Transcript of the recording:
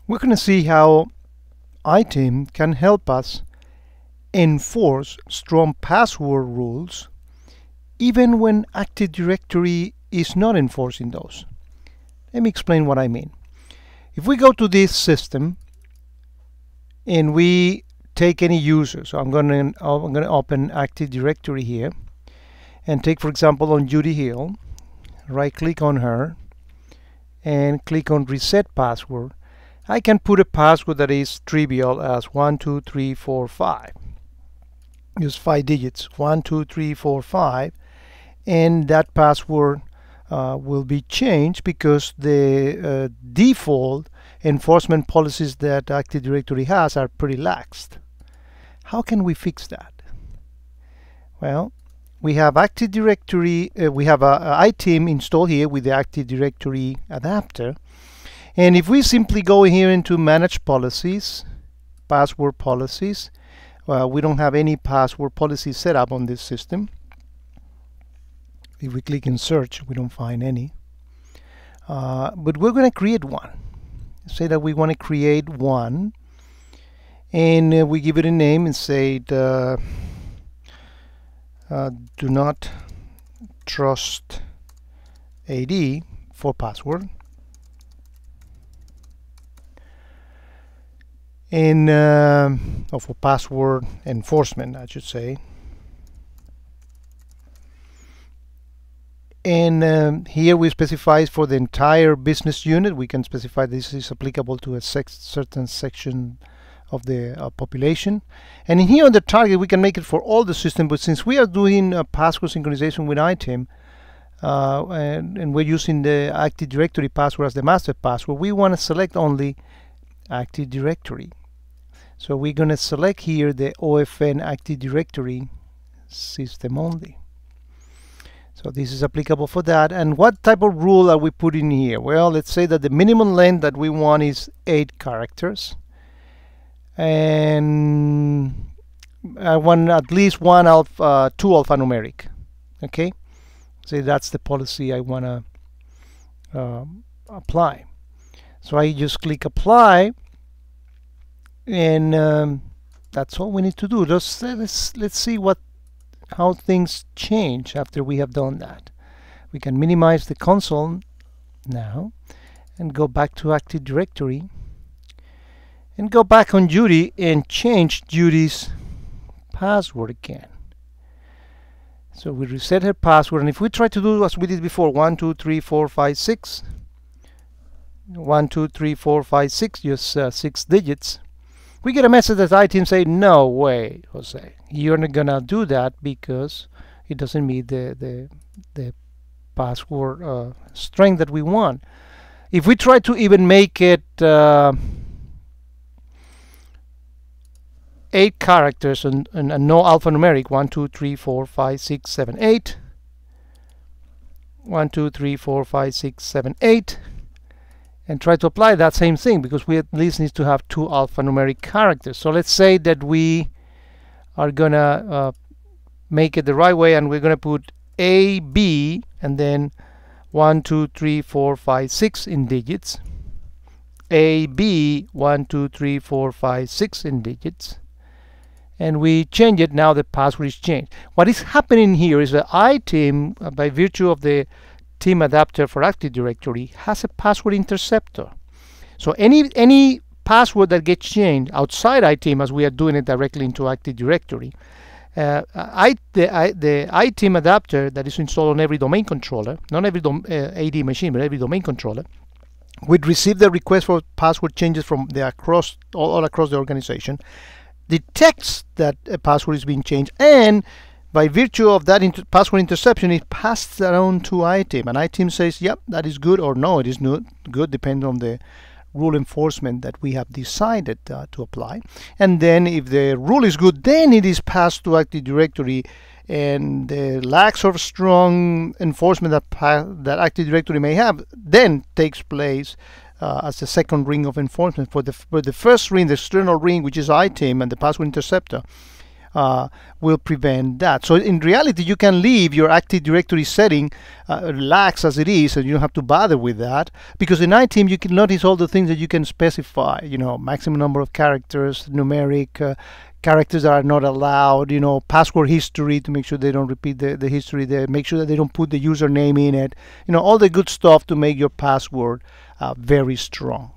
we're going to see how ITIM can help us enforce strong password rules even when Active Directory is not enforcing those. Let me explain what I mean. If we go to this system and we take any user, so I'm going to open Active Directory here and take, for example, on Judy Hill, right click on her and click on Reset Password. I can put a password that is trivial as 12345. Use 5 digits, 12345, and that password will be changed because the default enforcement policies that Active Directory has are pretty laxed. How can we fix that? Well, we have Active Directory, we have ITIM installed here with the Active Directory adapter. And if we simply go here into Manage Policies, Password Policies, we don't have any password policy set up on this system. If we click in Search, we don't find any. But we're going to create one. Say that we want to create one, and we give it a name and say do not trust AD for password. And for password enforcement, I should say. And here we specify for the entire business unit. We can specify this is applicable to a certain section of the population. And in here on the target, we can make it for all the system. But since we are doing password synchronization with ITIM, and we're using the Active Directory password as the master password, we want to select only Active Directory. So we're going to select here the OFN Active Directory system only. So this is applicable for that. And what type of rule are we putting here? Well, let's say that the minimum length that we want is 8 characters. And I want at least 2 alphanumeric. Okay? So that's the policy I want to apply. So I just click Apply, and that's all we need to do. Let's see how things change after we have done that. We can minimize the console now and go back to Active Directory and go back on Judy and change Judy's password again. So we reset her password, and if we try to do as we did before, 1 2 3 4 5 6, 1 2 3 4 5 6, just 6 digits, we get a message that ITIM say, no way, Jose, you're not gonna do that because it doesn't meet the password strength that we want. If we try to even make it 8 characters and no alphanumeric, 1 2 3 4 5 6 7 8, 1 2 3 4 5 6 7 8, and try to apply that same thing, because we at least need to have 2 alphanumeric characters. So let's say that we are gonna make it the right way, and we're gonna put A, B, and then 1 2 3 4 5 6 in digits. A, B, 1 2 3 4 5 6 in digits. And we change it. Now the password is changed. What is happening here is that ITIM, by virtue of the TIM adapter for Active Directory, has a password interceptor. So any password that gets changed outside ITIM, as we are doing it directly into Active Directory, the ITIM adapter that is installed on every domain controller, not every AD machine, but every domain controller, would receive the request for password changes from all across the organization, detects that a password is being changed, and by virtue of that password interception, it passes that on to ITIM, and ITIM says, yep, that is good, or no, it is not good, depending on the rule enforcement that we have decided to apply. And then if the rule is good, then it is passed to Active Directory, and the lax or strong enforcement that Active Directory may have then takes place as the second ring of enforcement. For the first ring, the external ring, which is ITIM and the password interceptor, will prevent that. So in reality, you can leave your Active Directory setting lax as it is, and you don't have to bother with that, because in iTeam you can notice all the things that you can specify. Maximum number of characters, numeric characters that are not allowed, password history to make sure they don't repeat the history there, make sure that they don't put the username in it, all the good stuff to make your password very strong.